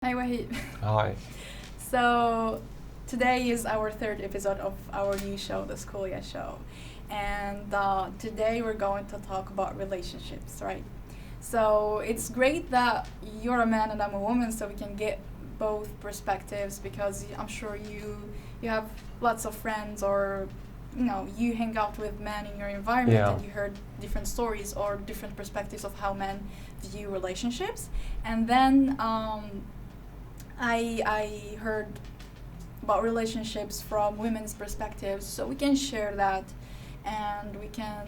Hi, Wahib. Hi. So, today is our third episode of our new show, the Scholia Show. And today we're going to talk about relationships, right? So, it's great that you're a man and I'm a woman, so we can get both perspectives because I'm sure you have lots of friends or you hang out with men in your environment Yeah. and you heard different stories or different perspectives of how men view relationships. And then I heard about relationships from women's perspectives, so we can share that, and we can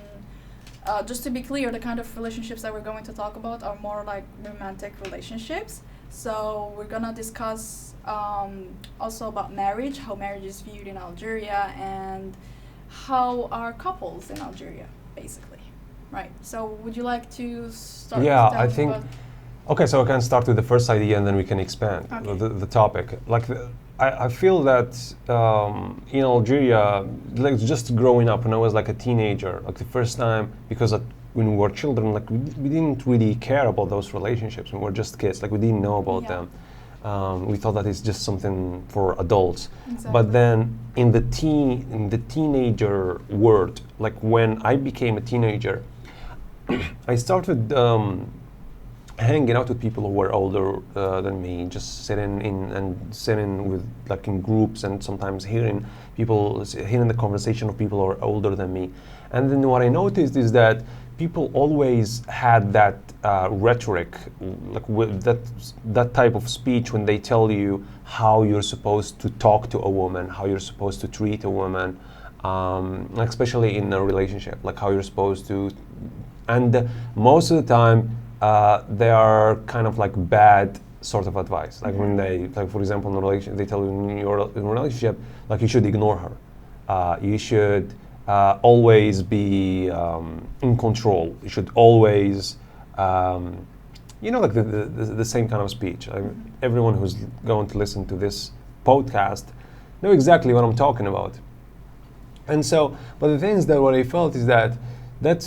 just to be clear, the kind of relationships that we're going to talk about are more like romantic relationships. So we're gonna discuss also about marriage, how marriage is viewed in Algeria, and how are couples in Algeria, basically, right? So would you like to start? Yeah, to tell I us think. about- Okay, so I can start with the first idea and then we can expand Okay. the topic. I feel that in Algeria, like just growing up when I was like a teenager, like the first time, because when we were children, like we didn't really care about those relationships. We were just kids, like we didn't know about Yeah. them. We thought that it's just something for adults. Exactly. But then in the teenager world, like when I became a teenager, I started hanging out with people who were older than me, just sitting with like in groups and sometimes hearing the conversation of people who are older than me. And then what I noticed is that people always had that rhetoric, like with that type of speech when they tell you how you're supposed to talk to a woman, how you're supposed to treat a woman, like especially in a relationship, like how you're supposed to. And most of the time, they are kind of like bad sort of advice. Like when they, like for example, in a relationship, they tell you in your in a relationship, like you should ignore her. You should always be in control. You should always, like the same kind of speech. Everyone who's going to listen to this podcast know exactly what I'm talking about. And so, but the thing is that what I felt is that that's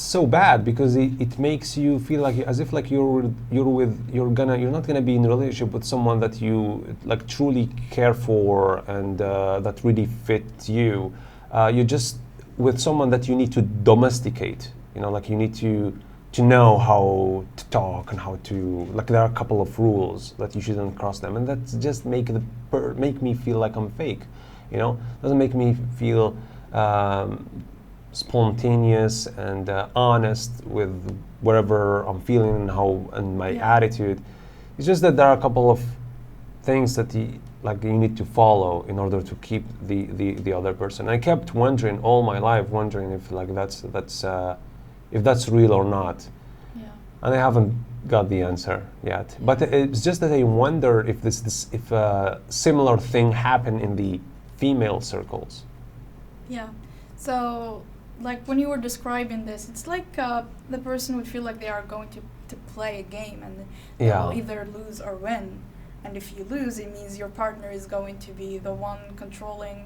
so bad because it makes you feel like as if like you're not gonna be in a relationship with someone that you like truly care for and that really fits you. You're just with someone that you need to domesticate. Like you need to know how to talk and how to like there are a couple of rules that you shouldn't cross them, and that's just make me feel like I'm fake. Doesn't make me feel spontaneous and honest with whatever I'm feeling and my Yeah. attitude. It's just that there are a couple of things that you need to follow in order to keep the other person. I kept wondering all my life, if like if that's real or not, Yeah. and I haven't got the answer yet. But it's just that I wonder if if a similar thing happened in the female circles. Yeah. So, like when you were describing this, it's like the person would feel like they are going to play a game and they Yeah. will either lose or win. And if you lose, it means your partner is going to be the one controlling,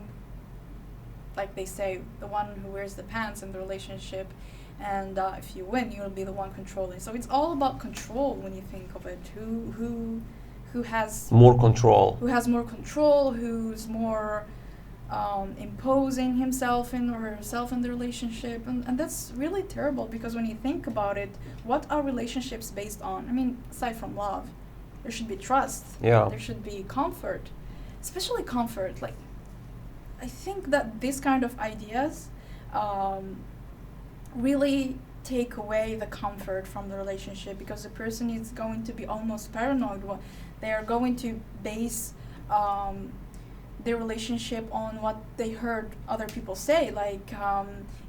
like they say, the one who wears the pants in the relationship. And if you win, you'll be the one controlling. So it's all about control when you think of it. Who has More control. more control, who's more imposing himself in or herself in the relationship, and that's really terrible because when you think about it, what are relationships based on? I mean, aside from love, there should be trust. Yeah. There should be comfort, especially comfort. Like, I think that this kind of ideas really take away the comfort from the relationship because the person is going to be almost paranoid. They are going to base their relationship on what they heard other people say. Like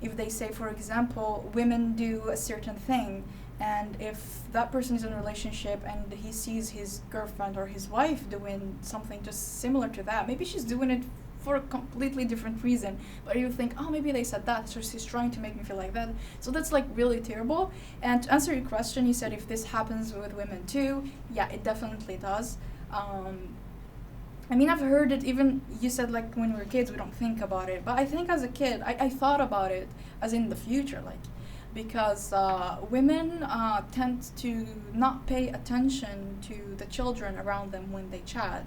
if they say, for example, women do a certain thing, and if that person is in a relationship and he sees his girlfriend or his wife doing something just similar to that, maybe she's doing it for a completely different reason, but you think, oh, maybe they said that, so she's trying to make me feel like that. So that's like really terrible. And to answer your question, you said if this happens with women too, yeah, it definitely does. I mean, I've heard it even, you said like when we were kids, we don't think about it. But I think as a kid, I thought about it as in the future. Like, because women tend to not pay attention to the children around them when they chat,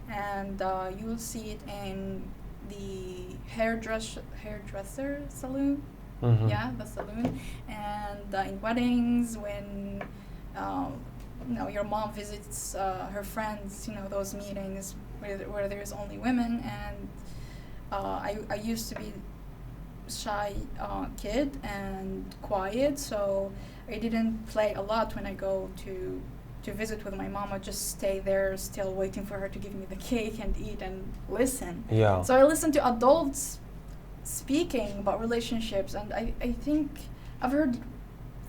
and you will see it in the hairdresser saloon. Mhm. Yeah, the saloon, and in weddings when your mom visits her friends, those meetings where there's only women, and I used to be shy kid and quiet, so I didn't play a lot when I go to visit with my mom. I just stay there still waiting for her to give me the cake and eat and listen. Yeah. So I listen to adults speaking about relationships, and I think I've heard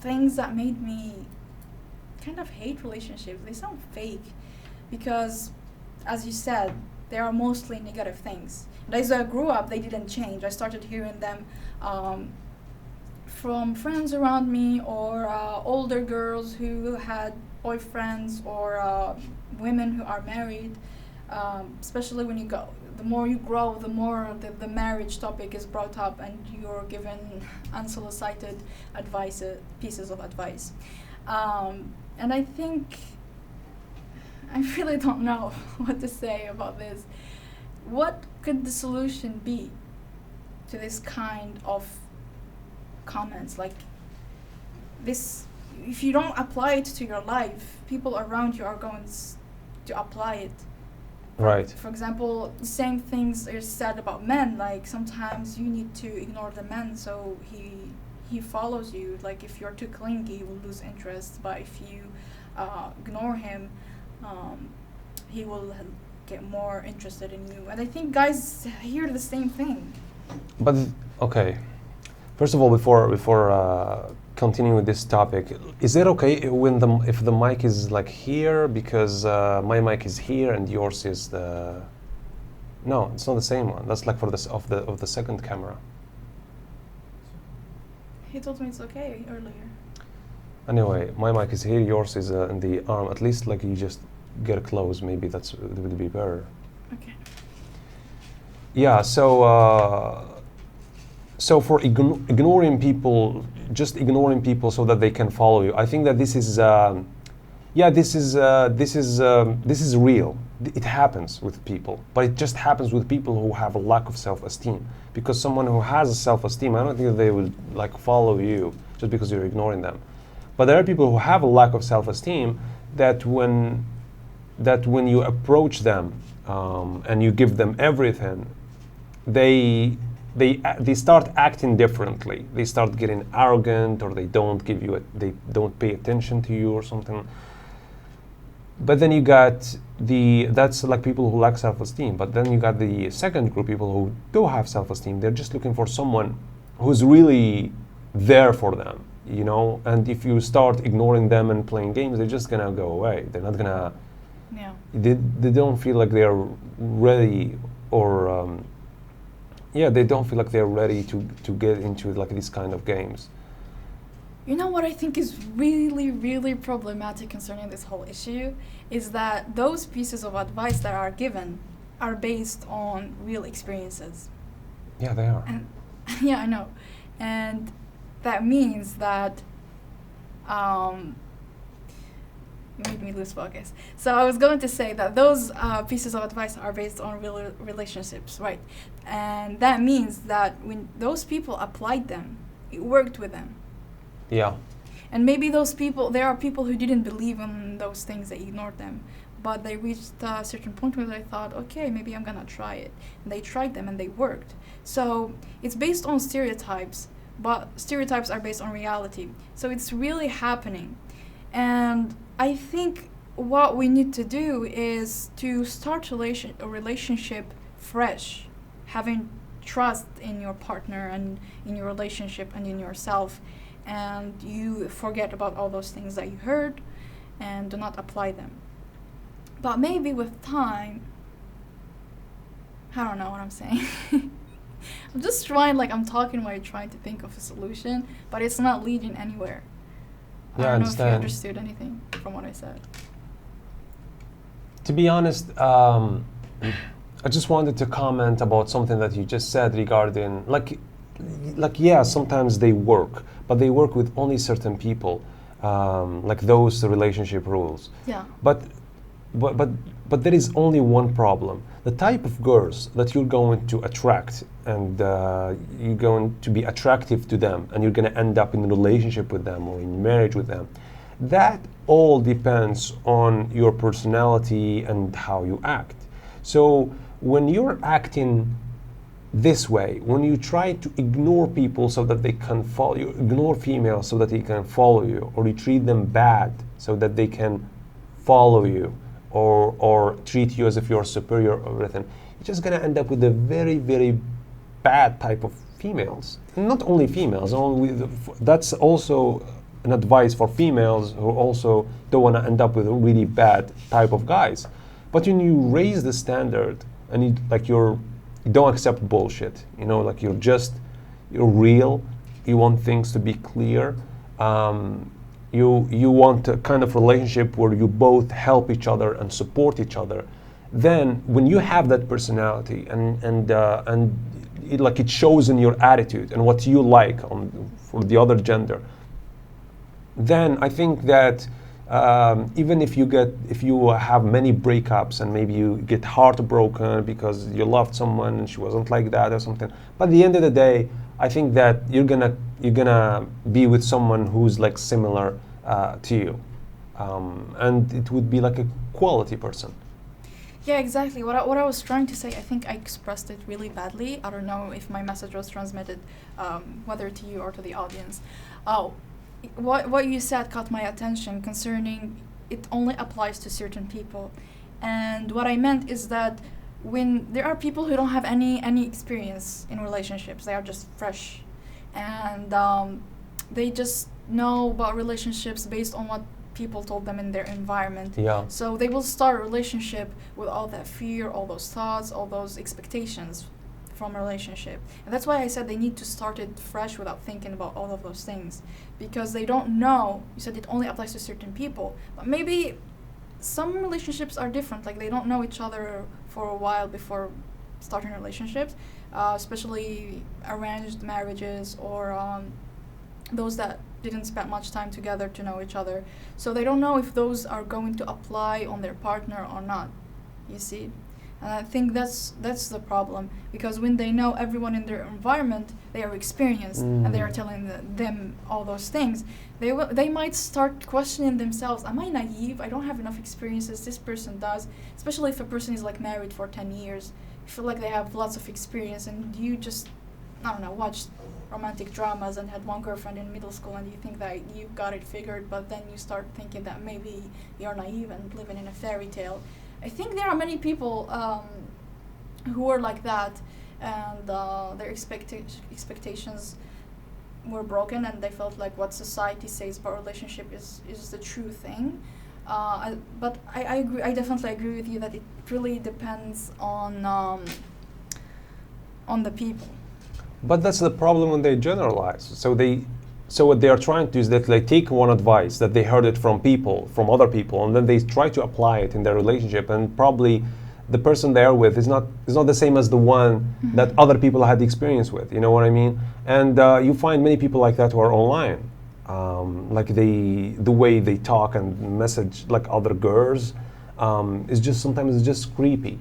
things that made me kind of hate relationships. They sound fake because, as you said, they are mostly negative things. And as I grew up, they didn't change. I started hearing them from friends around me, or older girls who had boyfriends, or women who are married. Especially when the more you grow, the more the marriage topic is brought up, and you're given unsolicited pieces of advice. And I think I really don't know what to say about this. What could the solution be to this kind of comments? Like this, if you don't apply it to your life, people around you are going to apply it. Right. For example, the same things are said about men. Like sometimes you need to ignore the man, so he follows you. Like if you're too clingy, he will lose interest. But if you ignore him, he will get more interested in you. And I think guys hear the same thing. But okay, first of all, before continuing with this topic, is it okay if the mic is like here, because my mic is here and yours is the? No, it's not the same one. That's like for this of the second camera. He told me it's okay earlier. Anyway, my mic is here, yours is in the arm. At least like you just get close. Maybe it would be better. Okay. Yeah. So for ignoring people, just ignoring people so that they can follow you, I think that this is this is real. It happens with people, but it just happens with people who have a lack of self-esteem. Because someone who has a self-esteem, I don't think that they will like follow you just because you're ignoring them. But there are people who have a lack of self-esteem that when you approach them and you give them everything, they start acting differently. They start getting arrogant, or they don't pay attention to you or something. But then you got that's like people who lack self-esteem. But then you got the second group, people who do have self-esteem. They're just looking for someone who's really there for them, And if you start ignoring them and playing games, they're just gonna go away. They're not gonna. Yeah. They don't feel like they're ready, or they don't feel like they're ready to get into like these kind of games. You know what I think is really, really problematic concerning this whole issue is that those pieces of advice that are given are based on real experiences. Yeah, they are. And yeah, I know. And that means that you made me lose focus. So I was going to say that those pieces of advice are based on real relationships, right? And that means that when those people applied them, it worked with them. Yeah. And maybe there are people who didn't believe in those things, they ignored them. But they reached a certain point where they thought, okay, maybe I'm gonna try it. And they tried them and they worked. So it's based on stereotypes, but stereotypes are based on reality. So it's really happening. And I think what we need to do is to start a relationship fresh, having trust in your partner and in your relationship and in yourself. And you forget about all those things that you heard and do not apply them. But maybe with time, I don't know what I'm saying. I'm just trying, I'm talking while trying to think of a solution, but it's not leading anywhere. Yeah, I don't know if you understand. understood anything from what I said. To be honest, I just wanted to comment about something that you just said regarding, like yeah, sometimes they work, but they work with only certain people, like those relationship rules. Yeah. But but but but there is only one problem: the type of girls that you're going to attract, and you're going to be attractive to them, and you're going to end up in a relationship with them or in marriage with them. That all depends on your personality and how you act. So when you're acting this way, when you try to ignore people so that they can follow you, ignore females so that they can follow you, or you treat them bad so that they can follow you, or treat you as if you're superior or everything, you're just gonna end up with a very, very bad type of females. Not only females, that's also an advice for females who also don't want to end up with a really bad type of guys. But when you raise the standard and you don't accept bullshit, like you're real, you want things to be clear, you want a kind of relationship where you both help each other and support each other, then when you have that personality and it shows in your attitude and what you like for the other gender, then I think that even if you have many breakups and maybe you get heartbroken because you loved someone and she wasn't like that or something, but at the end of the day, I think that you're gonna be with someone who's like similar to you, and it would be like a quality person. Yeah, exactly. What I was trying to say, I think I expressed it really badly. I don't know if my message was transmitted, whether to you or to the audience. What you said caught my attention concerning it only applies to certain people. And what I meant is that when there are people who don't have any experience in relationships, they are just fresh, and they just know about relationships based on what people told them in their environment. Yeah. So they will start a relationship with all that fear, all those thoughts, all those expectations from a relationship. And that's why I said they need to start it fresh without thinking about all of those things, because they don't know. You said it only applies to certain people, but maybe some relationships are different, like they don't know each other for a while before starting relationships, especially arranged marriages or those that didn't spend much time together to know each other. So they don't know if those are going to apply on their partner or not, you see. And I think that's the problem, because when they know everyone in their environment, they are experienced, and they are telling them all those things, they might start questioning themselves. Am I naive? I don't have enough experiences. This person does. Especially if a person is like married for 10 years. You feel like they have lots of experience, and you just, I don't know, watched romantic dramas and had one girlfriend in middle school, and you think that you got it figured, but then you start thinking that maybe you're naive and living in a fairy tale. I think there are many people who are like that, and their expectations were broken, and they felt like what society says about relationship is the true thing. But I agree. I definitely agree with you that it really depends on the people. But that's the problem when they generalize. So what they are trying to do is that they take one advice that they heard it from other people, and then they try to apply it in their relationship, and probably the person they're with is not the same as the one that other people had the experience with. You know what I mean? And you find many people like that who are online, like the way they talk and message like other girls is just sometimes it's just creepy.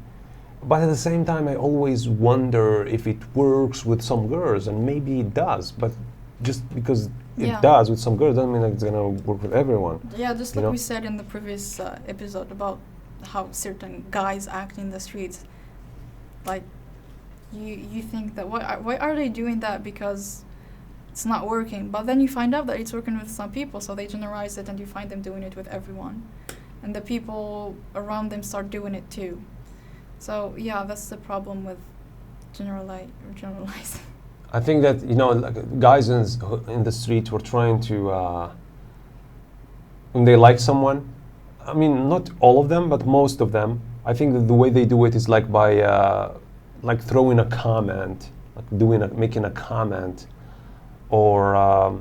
But at the same time, I always wonder if it works with some girls, and maybe it does, but just because it does with some girls doesn't mean that it's gonna work with everyone. Yeah, just like we said in the previous episode about how certain guys act in the streets. Like, you think that why are they doing that, because it's not working, but then you find out that it's working with some people, so they generalize it, and you find them doing it with everyone, and the people around them start doing it too. So yeah, that's the problem with generalize. I think that like guys in the street were trying to when they like someone. I mean, not all of them, but most of them. I think that the way they do it is like by like throwing a comment, like making a comment, or I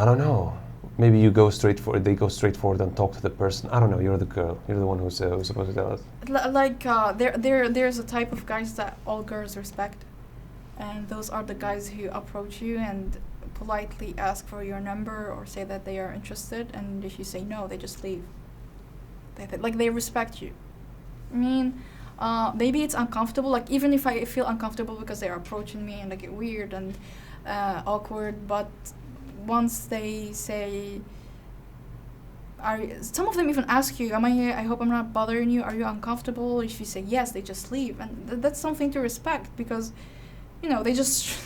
don't know. Maybe they go straight forward and talk to the person. I don't know. You're the girl. You're the one who's supposed to tell us. Like there's a type of guys that all girls respect, and those are the guys who approach you and politely ask for your number or say that they are interested, and if you say no, they just leave. Like they respect you. I mean, maybe it's uncomfortable. Like even if I feel uncomfortable because they're approaching me and I get weird and awkward, but once they say, some of them even ask you, I hope I'm not bothering you, are you uncomfortable? If you say yes, they just leave, and that's something to respect, because they just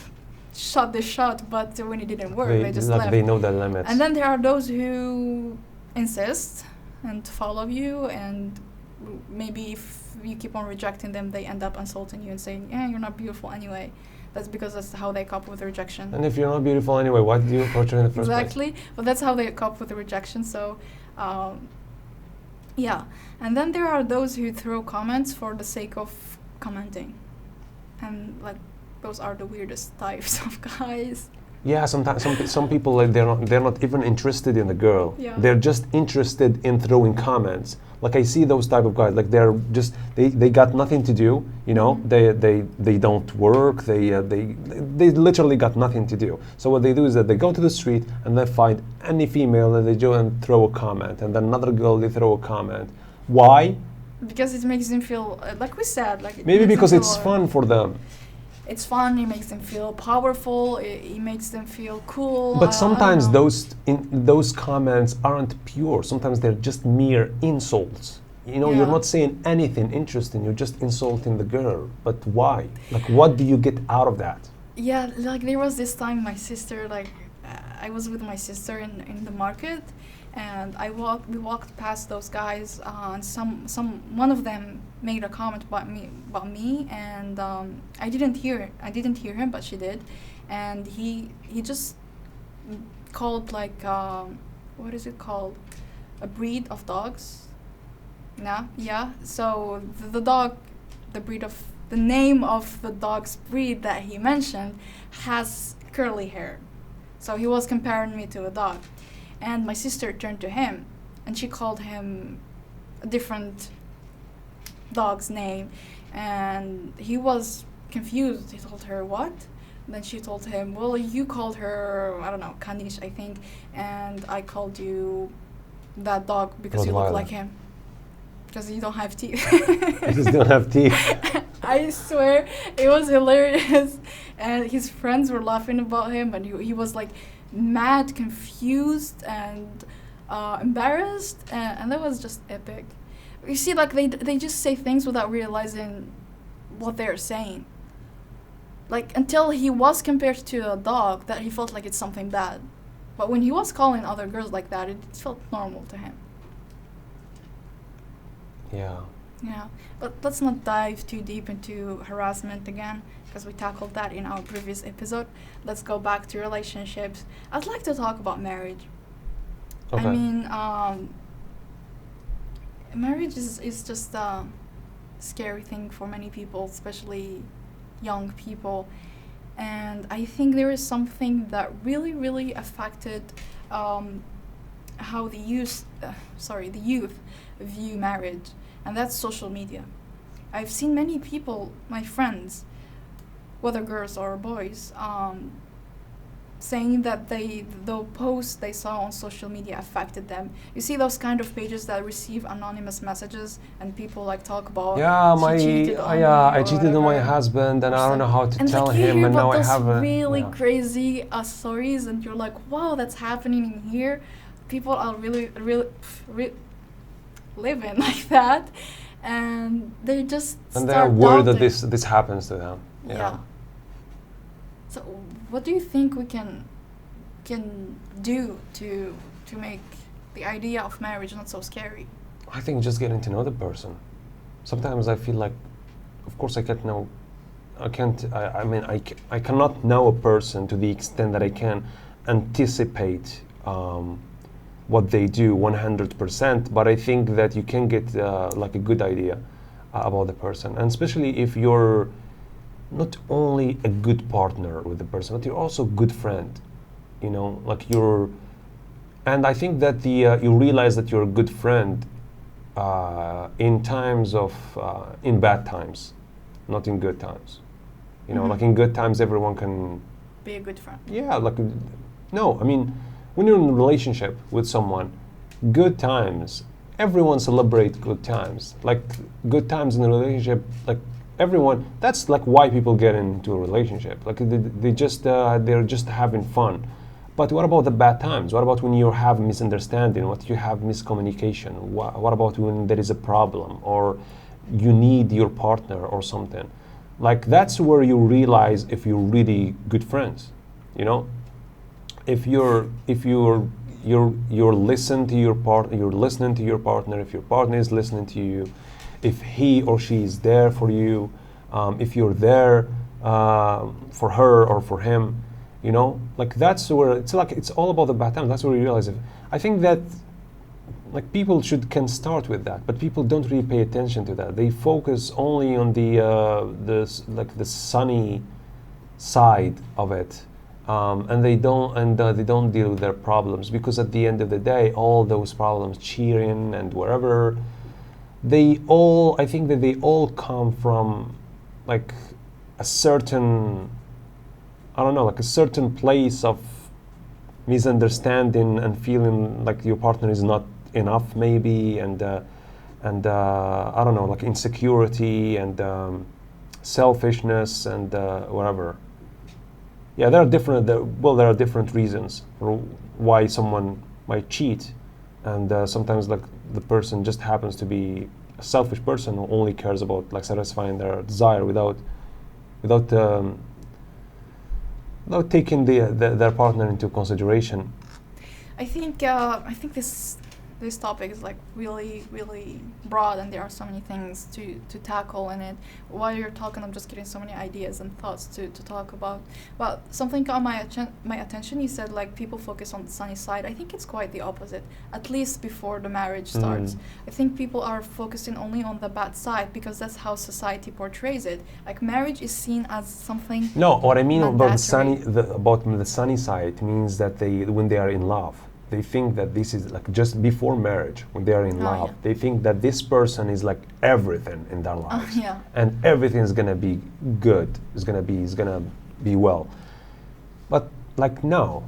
shot the shot, but when it didn't work, they just left. They know the limits. And then there are those who insist and follow you, and maybe if you keep on rejecting them, they end up insulting you and saying, you're not beautiful anyway. That's because that's how they cope with rejection. And if you're not beautiful anyway, why did you approach her in the first place? Exactly, but that's how they cope with the rejection. So, yeah. And then there are those who throw comments for the sake of commenting, and like those are the weirdest types of guys. Yeah, sometimes some people, like, they're not even interested in the girl. Yeah. They're just interested in throwing comments. Like I see those type of guys, like they're just they got nothing to do, they don't work, they literally got nothing to do. So what they do is that they go to the street and they find any female and they go and throw a comment, and then another girl, they throw a comment. Why? Because it makes them feel, like we said, like maybe because it's fun for them. It's fun. It makes them feel powerful. It makes them feel cool. But sometimes those comments aren't pure. Sometimes they're just mere insults. You're not saying anything interesting. You're just insulting the girl. But why? Like, what do you get out of that? Yeah, like there was this time my sister, I was with my sister in the market, and we walked past those guys, and one of them made a comment about me, and I didn't hear him, but she did, and he just called what is it called, a breed of dogs. Yeah. So the name of the dog's breed that he mentioned has curly hair, so he was comparing me to a dog. And my sister turned to him, and she called him a different dog's name, and he was confused. He told her, what? And then she told him, well, you called her, I don't know, Kanish, I think, and I called you that dog because you look like him. Because you don't have teeth. You just don't have teeth. I swear, it was hilarious. And his friends were laughing about him, and he was like mad, confused, and embarrassed, and that was just epic. You see, like they just say things without realizing what they're saying. Like, until he was compared to a dog, that he felt like it's something bad. But when he was calling other girls like that, it felt normal to him. Yeah, but let's not dive too deep into harassment again, because we tackled that in our previous episode. Let's go back to relationships. I'd like to talk about marriage. Okay. I mean, marriage is just a scary thing for many people, especially young people. And I think there is something that really, really affected how the youth view marriage, and that's social media. I've seen many people, my friends, whether girls or boys, saying that the posts they saw on social media affected them. You see those kind of pages that receive anonymous messages, and people like talk about, I cheated on my husband, and I don't know how to tell him, and now I have really crazy stories, and you're like, wow, that's happening in here. People are really living like that, and they just and they're worried that this happens to them. Yeah. So what do you think we can do to make the idea of marriage not so scary? I think just getting to know the person. Sometimes I feel like, of course, I cannot know a person to the extent that I can anticipate what they do 100%, but I think that you can get like a good idea about the person, and especially if you're not only a good partner with the person, but you're also a good friend, and I think that you realize that you're a good friend in times of in bad times, not in good times. You know, like in good times, everyone can Be a good friend. yeah, like no, I mean, when you're in a relationship with someone, good times, everyone celebrate good times. Like good times in a relationship, like everyone. That's like why people get into a relationship. Like they just they're just having fun. But what about the bad times? What about when you have misunderstanding? What you have miscommunication? What about when there is a problem or you need your partner or something? Like that's where you realize if you're really good friends, you know. If you're listening to your partner, you're listening to your partner. If your partner is listening to you, if he or she is there for you, if you're there for her or for him, you know, like that's where it's all about the bad times. That's where you realize it. I think that like people can start with that, but people don't really pay attention to that. They focus only on the sunny side of it, and they don't deal with their problems, because at the end of the day, all those problems, cheering and wherever, I think that they all come from like a certain, I don't know, like a certain place of misunderstanding and feeling like your partner is not enough maybe, and I don't know, like insecurity and selfishness and whatever. Yeah, there are different reasons for why someone might cheat, and sometimes like the person just happens to be a selfish person who only cares about like satisfying their desire without taking their partner into consideration. I think this topic is like really, really broad, and there are so many things to tackle in it. While you're talking, I'm just getting so many ideas and thoughts to talk about. But something caught my attention. You said like people focus on the sunny side. I think it's quite the opposite, at least before the marriage starts. I think people are focusing only on the bad side because that's how society portrays it. Like marriage is seen as something. No, what I mean about mandatory. the sunny side means that when they are in love, they think that this is like just before marriage, when they are in love, yeah. they think that this person is like everything in their lives, Yeah. and everything is gonna be good. Is gonna be well. But like no,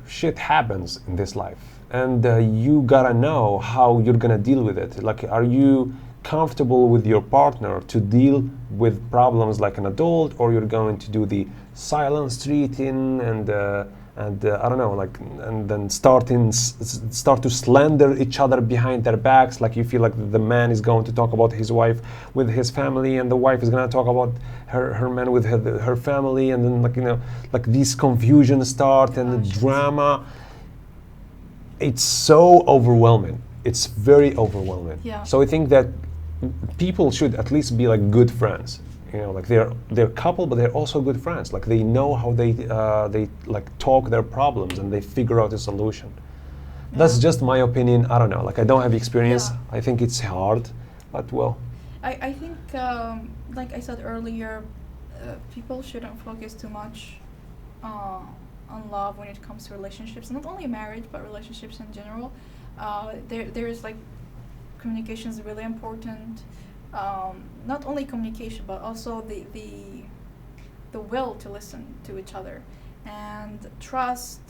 shit happens in this life, and you gotta know how you're gonna deal with it. Like, are you comfortable with your partner to deal with problems like an adult, or you're going to do the silent treating and I don't know, like, and then start to slander each other behind their backs. Like you feel like the man is going to talk about his wife with his family, and the wife is going to talk about her man with her family, and then like, you know, like these confusions start and the drama. It's so overwhelming. It's very overwhelming. Yeah. So I think that people should at least be like good friends. You know, like they're couple, but they're also good friends. Like they know how they like talk their problems and they figure out a solution. Yeah. That's just my opinion. I don't know. Like I don't have experience. Yeah. I think it's hard, but well. I think like I said earlier, people shouldn't focus too much on love when it comes to relationships. Not only marriage, but relationships in general. There is like communication is really important. Not only communication, but also the will to listen to each other, and trust.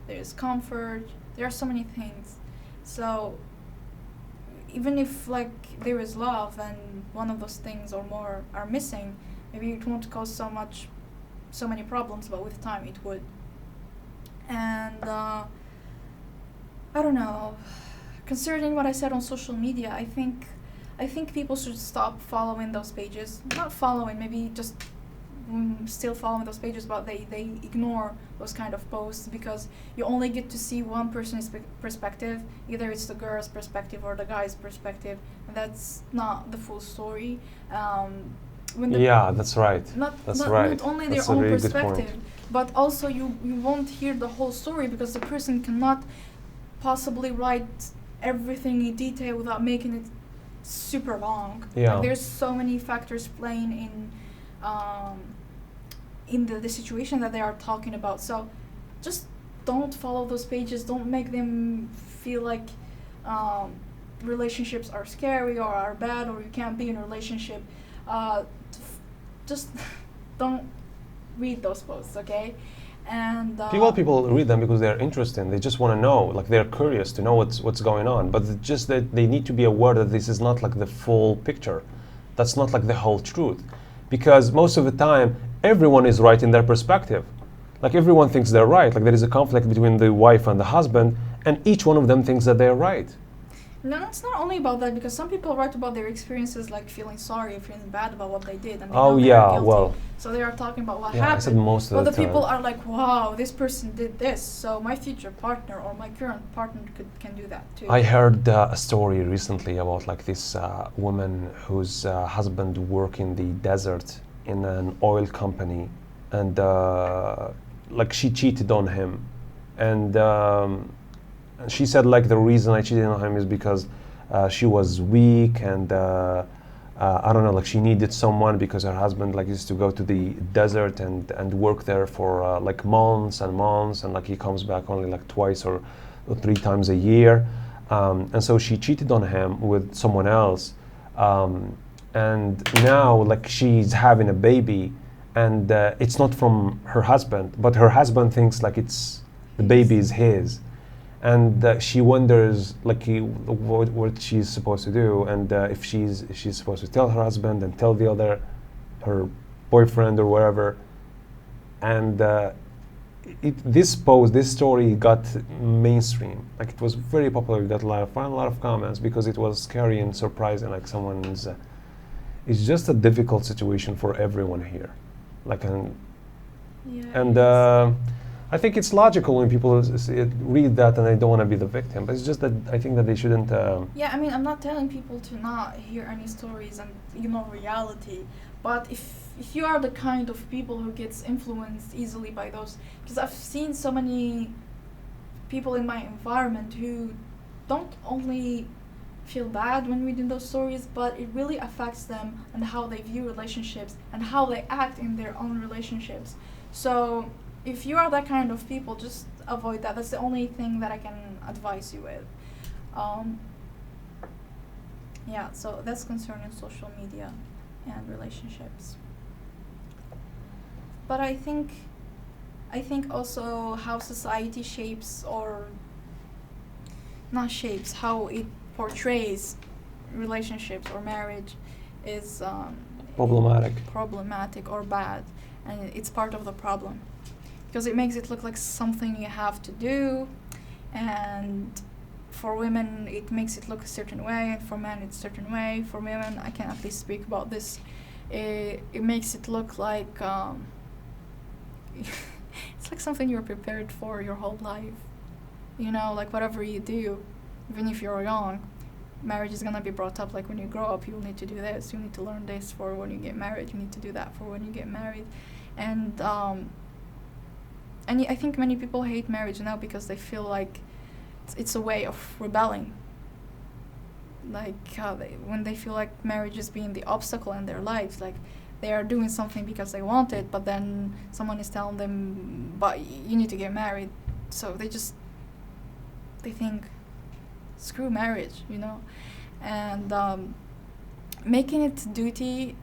There's comfort. There are so many things. So even if like there is love and one of those things or more are missing, maybe it won't cause so many problems, but with time it would. And I don't know. Considering what I said on social media, I think people should stop following those pages. Not following, maybe just still following those pages, but they ignore those kind of posts, because you only get to see one person's perspective. Either it's the girl's perspective or the guy's perspective, and that's not the full story. Yeah, that's right. Not only That's their a own really good perspective, point. but also you won't hear the whole story, because the person cannot possibly write everything in detail without making it super long. Yeah. Like, there's so many factors playing in the situation that they are talking about. So just don't follow those pages. Don't make them feel like relationships are scary or are bad or you can't be in a relationship. just don't read those posts, okay? And People read them because they're interested. They just want to know, like they're curious to know what's going on. But it's just that they need to be aware that this is not like the full picture. That's not like the whole truth, because most of the time everyone is right in their perspective. Like everyone thinks they're right. Like there is a conflict between the wife and the husband, and each one of them thinks that they're right. no, it's not only about that, because some people write about their experiences, like feeling sorry or feeling bad about what they did, and they know they're guilty. Well. So they are talking about what Yeah, happened. I said most of but the the time. people are like, wow, this person did this, so my future partner or my current partner can do that too. I heard a story recently about like this woman whose husband worked in the desert in an oil company, and like she cheated on him, and she said like the reason I cheated on him is because she was weak, and I don't know, like she needed someone because her husband like used to go to the desert and work there for like months and months, and like he comes back only like twice or 3 times a year, and so she cheated on him with someone else, and now like she's having a baby, and it's not from her husband, but her husband thinks like the baby is his, and she wonders like what she's supposed to do, and if she's supposed to tell her husband and tell her boyfriend or whatever, and this story got mainstream. Like it was very popular. We got a lot of comments because it was scary and surprising. Like someone's, it's just a difficult situation for everyone here. Like I think it's logical when people read that and they don't want to be the victim. But it's just that I think that they shouldn't. Yeah, I mean, I'm not telling people to not hear any stories and reality. But if you are the kind of people who gets influenced easily by those, because I've seen so many people in my environment who don't only feel bad when reading those stories, but it really affects them and how they view relationships and how they act in their own relationships. So if you are that kind of people, just avoid that. That's the only thing that I can advise you with. Yeah, so that's concerning social media and relationships. But I think also how society shapes, or not shapes, how it portrays relationships or marriage is problematic or bad, and it's part of the problem, because it makes it look like something you have to do, and for women it makes it look a certain way, and for men it's a certain way. For women, I can at least speak about this, it makes it look like it's like something you're prepared for your whole life, like whatever you do, even if you're young, marriage is gonna be brought up. Like when you grow up, you'll need to do this, you need to learn this for when you get married, you need to do that for when you get married. And I think many people hate marriage now because they feel like it's a way of rebelling. Like when they feel like marriage is being the obstacle in their lives, like they are doing something because they want it, but then someone is telling them, but you need to get married. So they think, screw marriage, and making it duty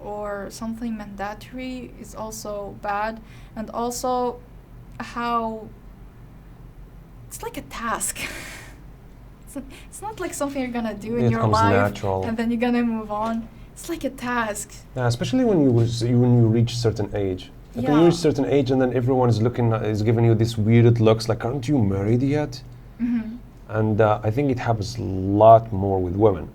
or something mandatory is also bad. And also how it's like a task. It's not like something you're gonna do in your life natural. And then you're gonna move on. It's like a task. Yeah, especially when you reach a certain age. Like when you reach a certain age, and then everyone is giving you these weird looks, like, aren't you married yet? Mm-hmm. And I think it happens a lot more with women.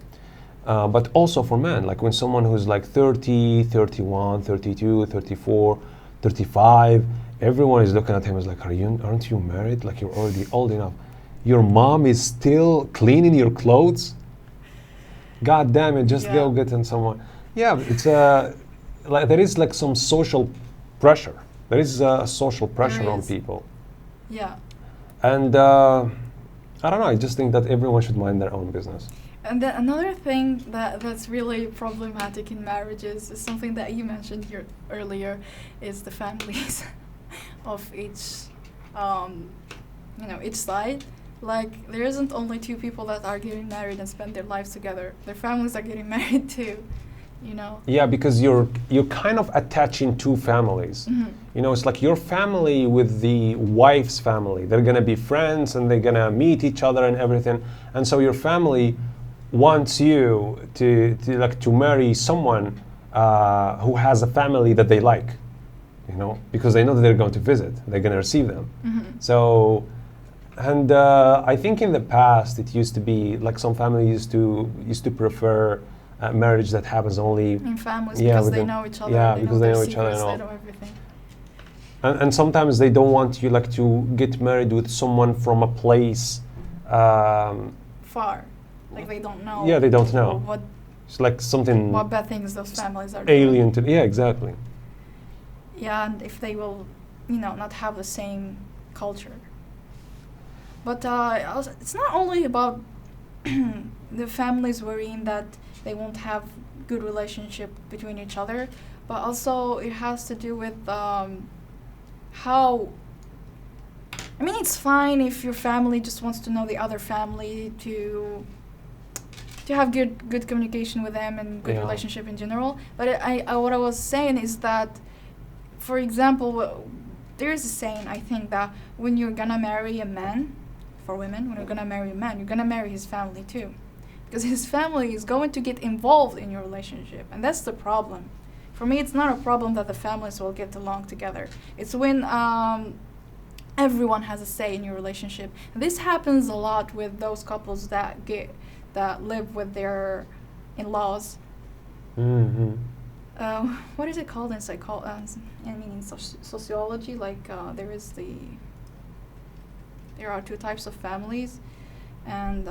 But also for men, like when someone who's like 30, 31, 32, 34, 35, everyone is looking at him as like, aren't you married? Like you're already old enough. Your mom is still cleaning your clothes? God damn it, just go get in someone. Yeah, it's like there is like some social pressure. There is social pressure on people. Yeah. And I don't know, I just think that everyone should mind their own business. And then another thing that's really problematic in marriages is something that you mentioned here earlier, is the families of each, each side. Like, there isn't only two people that are getting married and spend their lives together. Their families are getting married too. you know. Yeah, because you're kind of attaching two families. You know, it's like your family with the wife's family. They're gonna be friends and they're gonna meet each other and everything. And so your family wants you to marry someone who has a family that they like, you know, because they know that they're going to visit. They're gonna receive them. So, and I think in the past it used to be like some families used to prefer marriage that happens only in families, because they know each other. Yeah, they because know they their know each other and secrets, all. they know everything. And sometimes they don't want you like to get married with someone from a place. Far, like they don't know. Yeah, they don't know. What It's like something bad things those families are doing. alien to. Yeah, exactly. Yeah, and if they will, you know, not have the same culture. But also, it's not only about the families worrying that they won't have good relationship between each other, but also it has to do with how. I mean, it's fine if your family just wants to know the other family to have good communication with them and good relationship in general. But I what I was saying is that, for example, there is a saying, I think, that when you're gonna marry a man, for women, when you're gonna marry a man, you're gonna marry his family too, because his family is going to get involved in your relationship, and that's the problem. For me, it's not a problem that the families will get along together. It's when everyone has a say in your relationship. And this happens a lot with those couples that live with their in-laws. What is it called in sociology? Like there are two types of families, and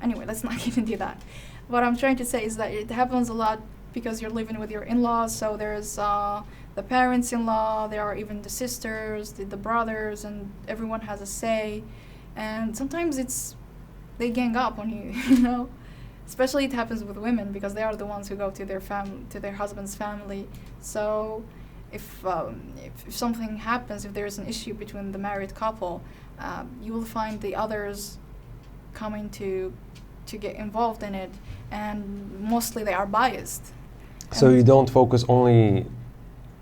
anyway, let's not get into that. What I'm trying to say is that it happens a lot because you're living with your in-laws. So there's the parents-in-law, there are even the sisters, the brothers, and everyone has a say. And sometimes they gang up on you, you know. Especially it happens with women because they are the ones who go to their husband's family. So if something happens, if there's an issue between the married couple, you will find the others coming to get involved in it, and mostly they are biased. So you don't focus only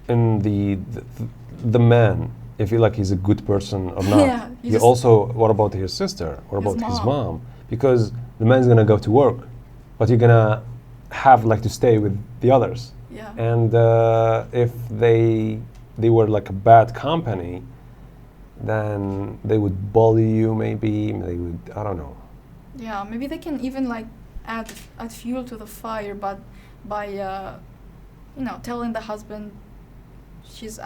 in the man, if you like he's a good person or not. Yeah, you also, what about his sister? What about his mom? Because the man's gonna go to work, but you're gonna have like to stay with the others. Yeah. And if they were like a bad company, then they would bully you. Maybe they would. I don't know. Yeah, maybe they can even like add fuel to the fire, but by telling the husband she's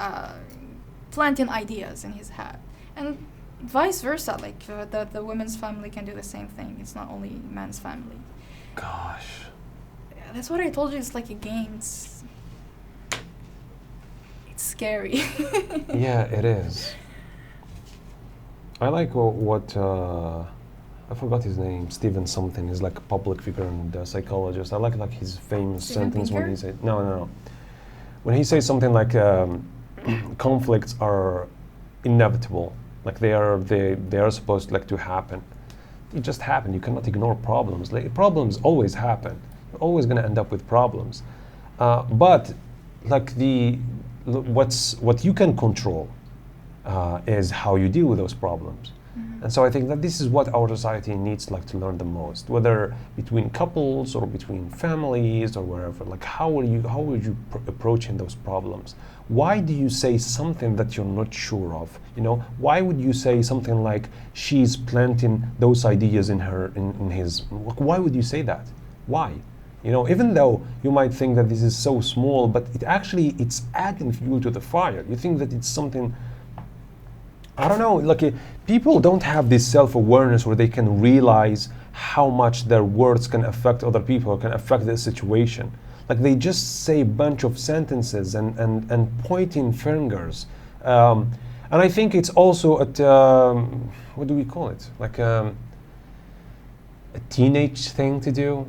planting ideas in his head, and vice versa. Like the women's family can do the same thing. It's not only man's family. Gosh. Yeah, that's what I told you. It's like a game. It's scary. Yeah, it is. I like what I forgot his name. Stephen something. He's like a public figure and a psychologist. I like his famous sentence when he said no. When he says something like conflicts are inevitable, like they are supposed like to happen. It just happen. You cannot ignore problems. Like, problems always happen. You're always going to end up with problems. But like what you can control is how you deal with those problems. Mm-hmm. And so I think that this is what our society needs like to learn the most, whether between couples or between families or wherever. Like how are you approaching those problems? Why do you say something that you're not sure of? You know, why would you say something like she's planting those ideas in his? Why would you say that? Why? You know, even though you might think that this is so small, but it's adding fuel to the fire. You think that it's something. I don't know, like people don't have this self-awareness where they can realize how much their words can affect other people, can affect the situation. Like they just say a bunch of sentences and pointing fingers. And I think it's also at, what do we call it? Like a teenage thing to do,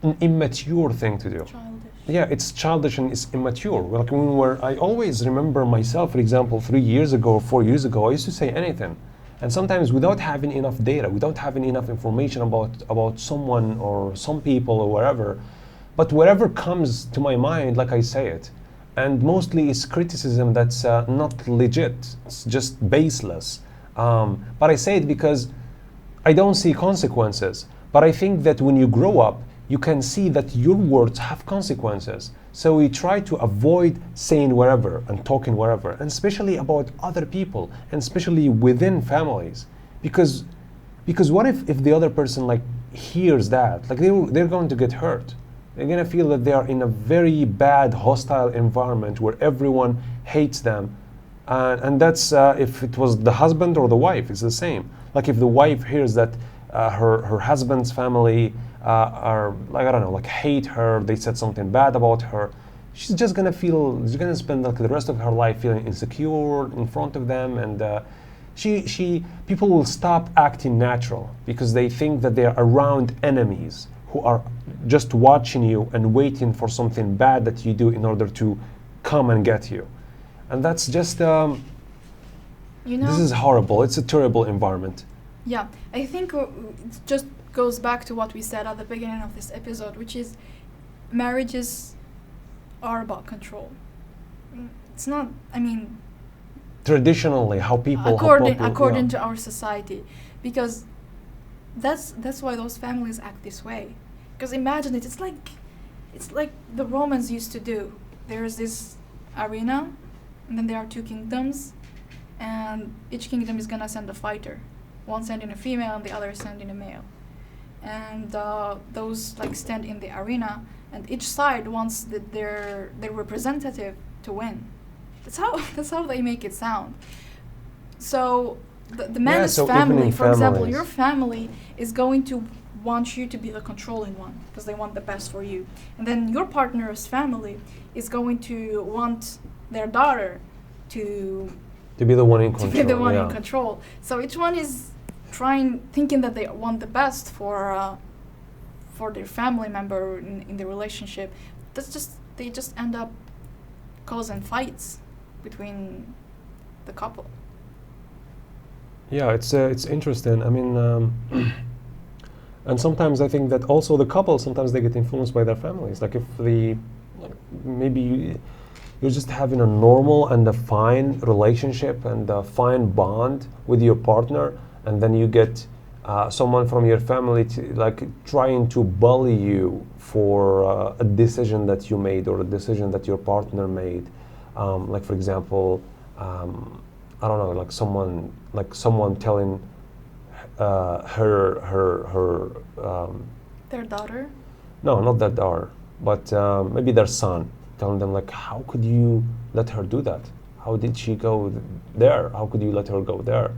an immature thing to do. Childish. Yeah, it's childish and it's immature. Like I always remember myself, for example, 3 years ago or 4 years ago, I used to say anything. And sometimes without having enough data, without having enough information about someone or some people or wherever, but whatever comes to my mind, like I say it. And mostly it's criticism that's not legit, it's just baseless. But I say it because I don't see consequences. But I think that when you grow up, you can see that your words have consequences. So we try to avoid saying whatever and talking whatever, and especially about other people, and especially within families. Because what if the other person like hears that? Like they're going to get hurt. They're gonna feel that they are in a very bad, hostile environment where everyone hates them. And that's if it was the husband or the wife, it's the same. Like if the wife hears that her husband's family are like, I don't know, like hate her, they said something bad about her, she's gonna spend like the rest of her life feeling insecure in front of them, and people will stop acting natural because they think that they're around enemies who are just watching you and waiting for something bad that you do in order to come and get you. And that's just this is horrible. It's a terrible environment. Yeah, I think it just goes back to what we said at the beginning of this episode, which is marriages are about control. It's not, I mean, traditionally how people according to our society, because that's why those families act this way. Because imagine it, it's like the Romans used to do. There's this arena, and then there are two kingdoms, and each kingdom is gonna send a fighter, one sending a female and the other sending a male, and those like stand in the arena, and each side wants their representative to win. That's how they make it sound. So the man's family, for example, your family is going to want you to be the controlling one because they want the best for you, and then your partner's family is going to want their daughter to be the one in control. To be the one in control. So each one is thinking that they want the best for their family member in the relationship. They just end up causing fights between the couple. Yeah, it's interesting. I mean, and sometimes I think that also the couple, sometimes they get influenced by their families. Like if maybe you're just having a normal and a fine relationship and a fine bond with your partner, and then you get someone from your family trying to bully you for a decision that you made or a decision that your partner made. Like for example, I don't know, like someone telling their daughter? No, not that daughter, but maybe their son, telling them like, how could you let her do that? How did she go there? How could you let her go there?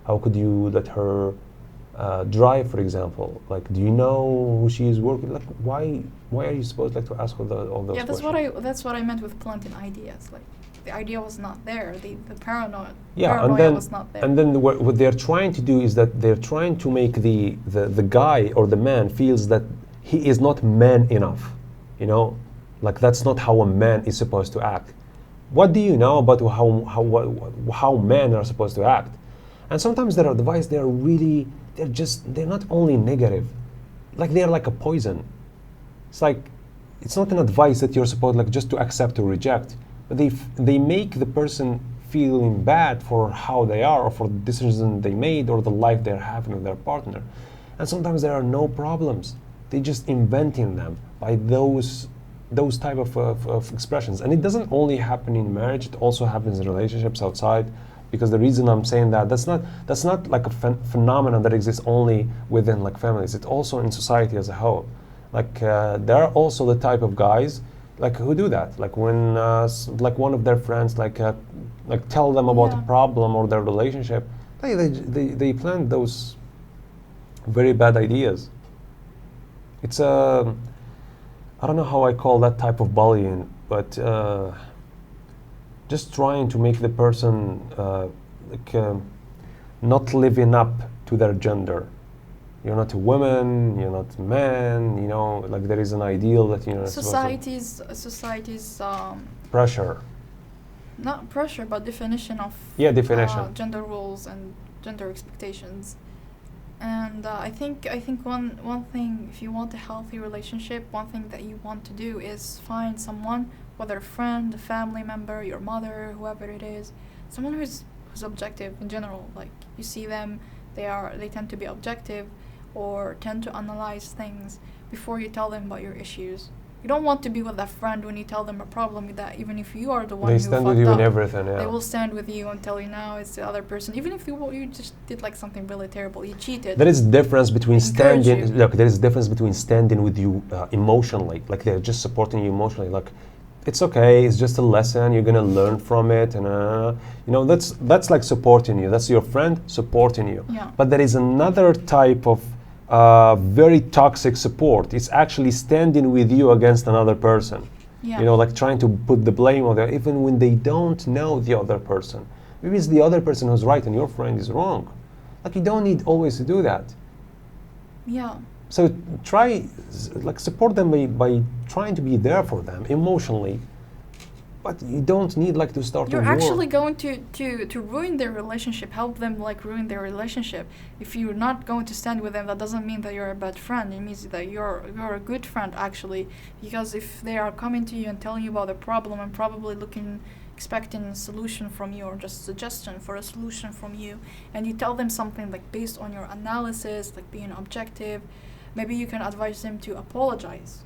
How could you let her drive, for example? Like, do you know who she is working? Like, why are you supposed to ask all those questions? Yeah, that's what I meant with planting ideas. Like, the idea was not there. The paranoia was not there. And then what they're trying to do is that they're trying to make the guy or the man feels that he is not man enough. You know, like that's not how a man is supposed to act. What do you know about how men are supposed to act? And sometimes their advice, they're not only negative, like they're like a poison. It's like, it's not an advice that you're supposed like just to accept or reject, but they make the person feeling bad for how they are or for the decisions they made or the life they're having with their partner. And sometimes there are no problems. They're just inventing them by those type of expressions. And it doesn't only happen in marriage, it also happens in relationships outside. Because the reason I'm saying that's not like a phenomenon that exists only within like families. It's also in society as a whole. Like there are also the type of guys like who do that. Like when like one of their friends like tell them about a problem or their relationship, they plant those very bad ideas. It's I don't know how I call that type of bullying, but. Just trying to make the person not living up to their gender. You're not a woman, you're not a man, you know, like there is an ideal that society's pressure. Not pressure, but definition of definition. Gender roles and gender expectations. And I think one thing, if you want a healthy relationship, one thing that you want to do is find someone, whether a friend, a family member, your mother, whoever it is, someone who's objective in general. Like, you see them, they tend to be objective, or tend to analyze things before you tell them about your issues. You don't want to be with a friend when you tell them a problem that even if you are the one They who stand fucked with you in up, everything. Yeah. they will stand with you and tell you now it's the other person. Even if you just did like something really terrible, you cheated. There is difference between Encourage standing. you. Look, there is difference between standing with you emotionally, like they're just supporting you emotionally. Like, it's okay. It's just a lesson. You're gonna learn from it, and that's like supporting you. That's your friend supporting you. Yeah. But there is another type of very toxic support. It's actually standing with you against another person. Yeah. You know, like trying to put the blame on them, even when they don't know the other person. Maybe it's the other person who's right and your friend is wrong. Like, you don't need always to do that. Yeah. So try, like, support them by trying to be there for them emotionally. But you don't need like to start You're a war. actually going to ruin their relationship, help them like ruin their relationship. If you're not going to stand with them, that doesn't mean that you're a bad friend. It means that you're a good friend actually. Because if they are coming to you and telling you about the problem and probably expecting a solution from you, or just suggestion for a solution from you, and you tell them something like based on your analysis, like being objective, maybe you can advise them to apologize,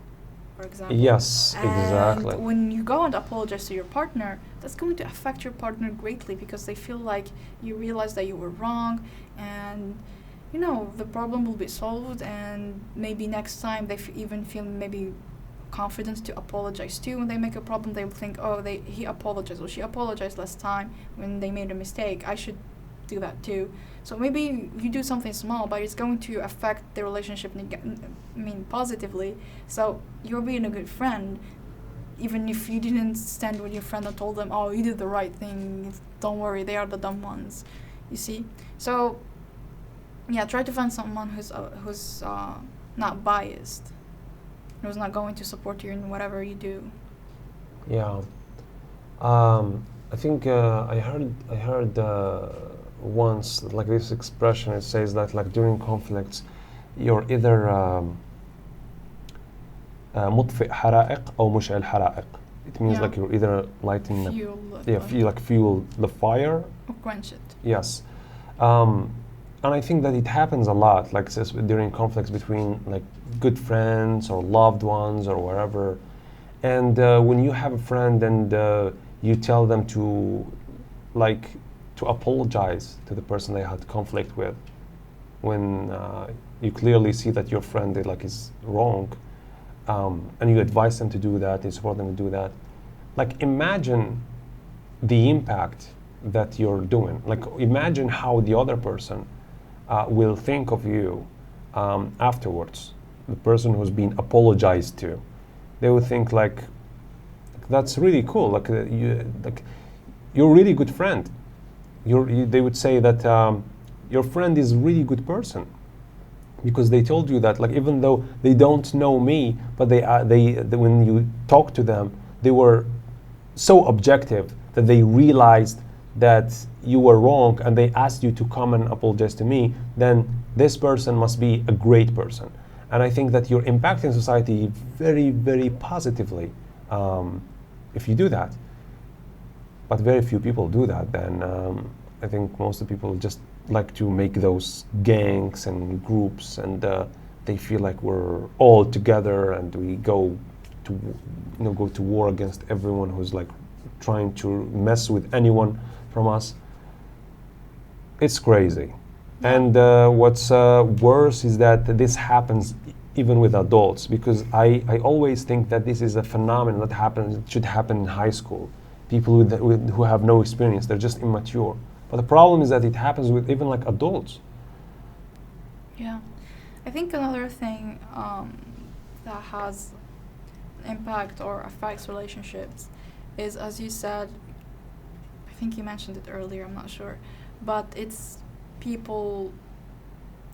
for example. Yes, exactly. And when you go and apologize to your partner, that's going to affect your partner greatly, because they feel like you realize that you were wrong, and the problem will be solved, and maybe next time they even feel maybe confident to apologize too. When they make a problem, they will think, oh, he apologized or she apologized last time when they made a mistake, I should do that too. So maybe you do something small, but it's going to affect the relationship positively. So you're being a good friend, even if you didn't stand with your friend and told them, oh, you did the right thing, don't worry, they are the dumb ones, you see. So yeah, try to find someone who's not biased, who's not going to support you in whatever you do. Yeah. I think I heard once like this expression. It says that like during conflicts, you're either مطفئ حرائق أو مشعل حرائق. It means like you're either lighting fuel the fire or quench it. Yes. And I think that it happens a lot, like during conflicts between like good friends or loved ones or wherever. And when you have a friend and you tell them to apologize to the person they had conflict with, when you clearly see that your friend is wrong, and you advise them to do that, you support them to do that. Like, imagine the impact that you're doing. Like, imagine how the other person will think of you afterwards. The person who's been apologized to, they would think like, that's really cool. Like you're a really good friend. They would say that your friend is a really good person, because they told you that, like, even though they don't know me, but they when you talk to them, they were so objective that they realized that you were wrong and they asked you to come and apologize to me. Then this person must be a great person. And I think that you're impacting society very, very positively if you do that. But very few people do that. Then I think most of the people just like to make those gangs and groups, and they feel like we're all together and we go to war against everyone who's like trying to mess with anyone from us. It's crazy. And what's worse is that this happens even with adults, because I always think that this is a phenomenon that should happen in high school. People who have no experience, they're just immature. But the problem is that it happens with even like adults. Yeah. I think another thing that has impact or affects relationships is, as you said, I think you mentioned it earlier, I'm not sure, but it's people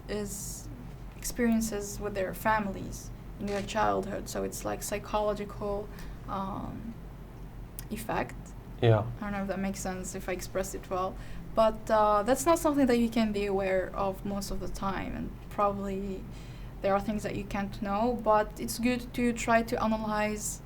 is experiences with their families in their childhood. So it's like psychological effect. Yeah. I don't know if that makes sense, if I expressed it well, but that's not something that you can be aware of most of the time, and probably there are things that you can't know, but it's good to try to analyze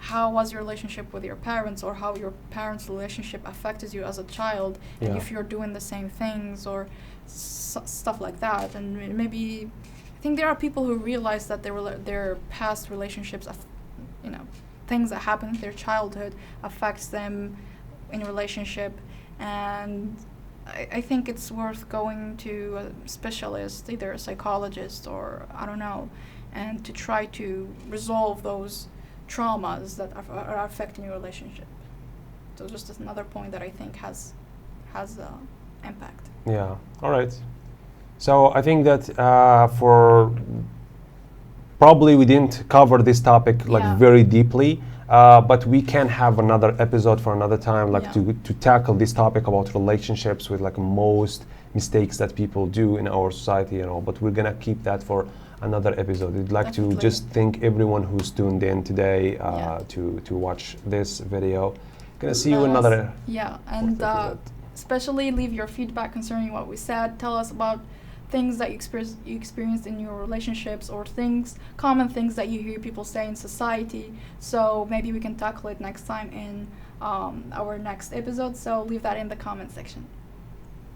how was your relationship with your parents, or how your parents' relationship affected you as a child, and if you're doing the same things or stuff like that. And maybe I think there are people who realize that their past relationships, things that happened in their childhood affects them in a relationship, and I think it's worth going to a specialist, either a psychologist or I don't know, and to try to resolve those traumas that are affecting your relationship. So just another point that I think has impact. Yeah. All right. So I think that for probably we didn't cover this topic very deeply, but we can have another episode for another time, to tackle this topic about relationships with most mistakes that people do in our society, But we're gonna keep that for another episode. I'd like to just thank everyone who's tuned in today to watch this video. Gonna see you another. And especially leave your feedback concerning what we said. Tell us about things that you experienced in your relationships, or common things that you hear people say in society. So maybe we can tackle it next time in our next episode. So leave that in the comment section.